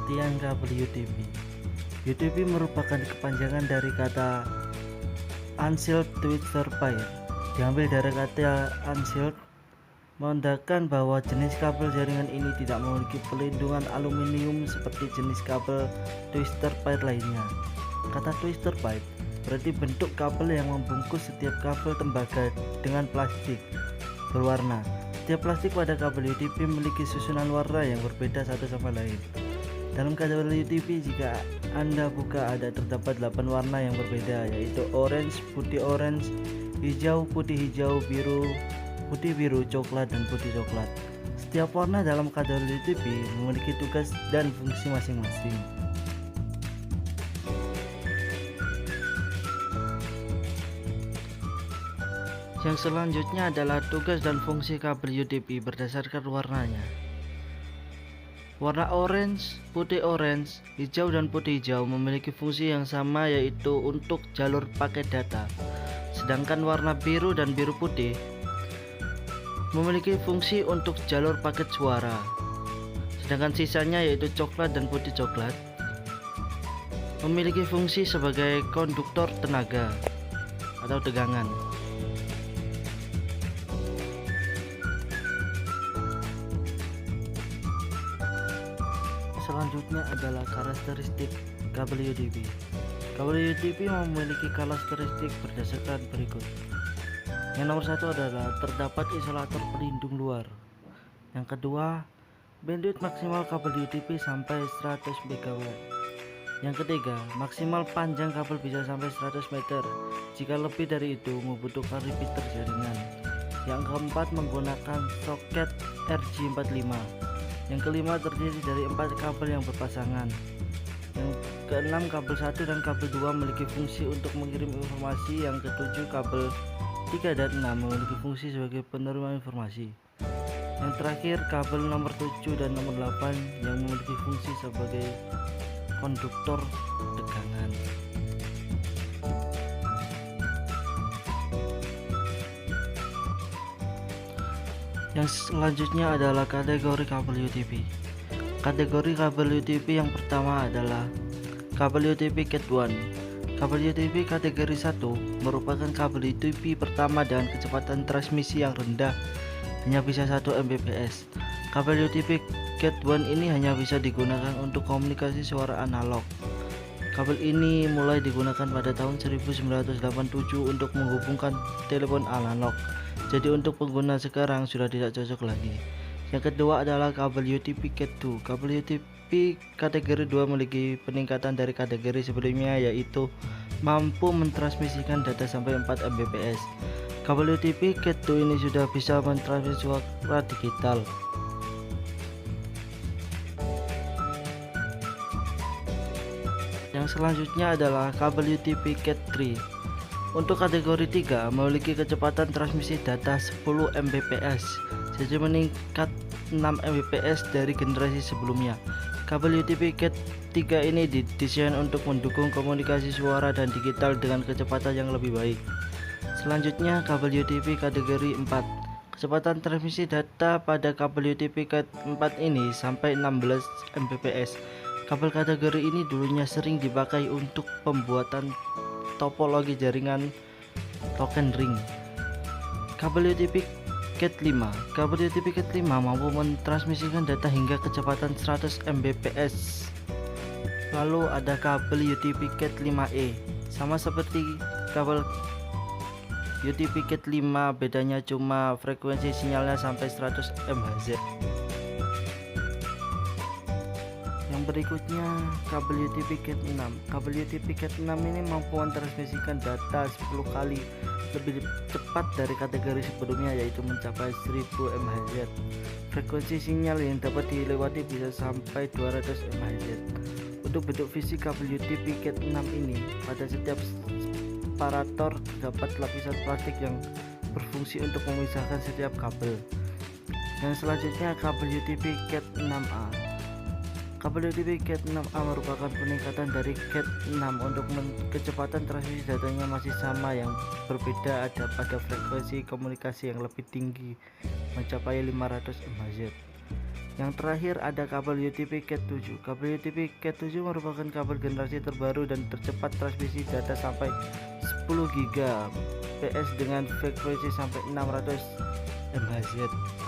Pengertian kabel UTP. UTP merupakan kepanjangan dari kata Unsealed Twistor Pair. Diambil dari kata unsealed, menandakan bahwa jenis kabel jaringan ini tidak memiliki pelindungan aluminium seperti jenis kabel twister pair lainnya. Kata twister pair berarti bentuk kabel yang membungkus setiap kabel tembaga dengan plastik berwarna. Setiap plastik pada kabel UTP memiliki susunan warna yang berbeda satu sama lain. Dalam kabel UTP, jika Anda buka, terdapat 8 warna yang berbeda, yaitu orange, putih orange, hijau, putih hijau, biru, putih biru, coklat, dan putih coklat. Setiap warna dalam kabel UTP memiliki tugas dan fungsi masing-masing. Yang selanjutnya adalah tugas dan fungsi kabel UTP berdasarkan warnanya. Warna orange, putih orange, hijau, dan putih hijau memiliki fungsi yang sama, yaitu untuk jalur paket data. Sedangkan warna biru dan biru putih memiliki fungsi untuk jalur paket suara. Sedangkan sisanya, yaitu coklat dan putih coklat, memiliki fungsi sebagai konduktor tenaga atau tegangan. Selanjutnya adalah karakteristik kabel UTP. Kabel UTP memiliki karakteristik berdasarkan berikut. Yang nomor satu adalah terdapat isolator pelindung luar. Yang kedua, bandwidth maksimal kabel UTP sampai 100 MW. Yang ketiga, maksimal panjang kabel bisa sampai 100 meter. Jika lebih dari itu, membutuhkan repeater jaringan. Yang keempat, menggunakan soket RJ45. Yang kelima, terdiri dari 4 kabel yang berpasangan. Yang keenam, kabel 1 dan kabel 2 memiliki fungsi untuk mengirim informasi. Yang ketujuh, kabel 3 dan 6 memiliki fungsi sebagai penerima informasi. Yang terakhir, kabel nomor 7 dan nomor 8 yang memiliki fungsi sebagai konduktor tegangan. Yang selanjutnya adalah kategori kabel UTP. Kategori kabel UTP yang pertama adalah kabel UTP Cat 1. Kabel UTP kategori 1 merupakan kabel UTP pertama dengan kecepatan transmisi yang rendah, hanya bisa 1 Mbps. Kabel UTP Cat 1 ini hanya bisa digunakan untuk komunikasi suara analog. Kabel ini mulai digunakan pada tahun 1987 untuk menghubungkan telepon analog. Jadi untuk pengguna sekarang sudah tidak cocok lagi. Yang kedua adalah kabel UTP Cat 2. Kabel UTP kategori 2 memiliki peningkatan dari kategori sebelumnya, yaitu mampu mentransmisikan data sampai 4 Mbps. Kabel UTP Cat 2 ini sudah bisa mentransmisi suara digital. Yang selanjutnya adalah kabel UTP Cat 3. Untuk kategori 3 memiliki kecepatan transmisi data 10 Mbps, jadi meningkat 6 Mbps dari generasi sebelumnya. Kabel UTP Cat 3 ini didesain untuk mendukung komunikasi suara dan digital dengan kecepatan yang lebih baik. Selanjutnya, kabel UTP kategori 4. Kecepatan transmisi data pada kabel UTP Cat 4 ini sampai 16 Mbps. Kabel kategori ini dulunya sering dipakai untuk pembuatan topologi jaringan token ring. Kabel UTP Cat 5. Kabel UTP Cat 5 mampu mentransmisikan data hingga kecepatan 100 Mbps. Lalu ada kabel UTP Cat 5e. Sama seperti kabel UTP Cat 5, bedanya cuma frekuensi sinyalnya sampai 100 MHz. Berikutnya kabel UTP Cat 6. Kabel UTP Cat 6 ini mampu mentransmisikan data 10 kali lebih cepat dari kategori sebelumnya, yaitu mencapai 1000 MHz. Frekuensi sinyal yang dapat dilewati bisa sampai 200 MHz. Untuk bentuk fisik kabel UTP Cat 6 ini, pada setiap separator terdapat lapisan plastik yang berfungsi untuk memisahkan setiap kabel. Yang selanjutnya kabel UTP Cat 6a. Kabel UTP Cat 6a merupakan peningkatan dari Cat 6. Untuk kecepatan transmisi datanya masih sama, yang berbeda ada pada frekuensi komunikasi yang lebih tinggi mencapai 500 MHz. Yang terakhir ada kabel UTP Cat 7. Kabel UTP Cat 7 merupakan kabel generasi terbaru dan tercepat transmisi data sampai 10 Gbps dengan frekuensi sampai 600 MHz.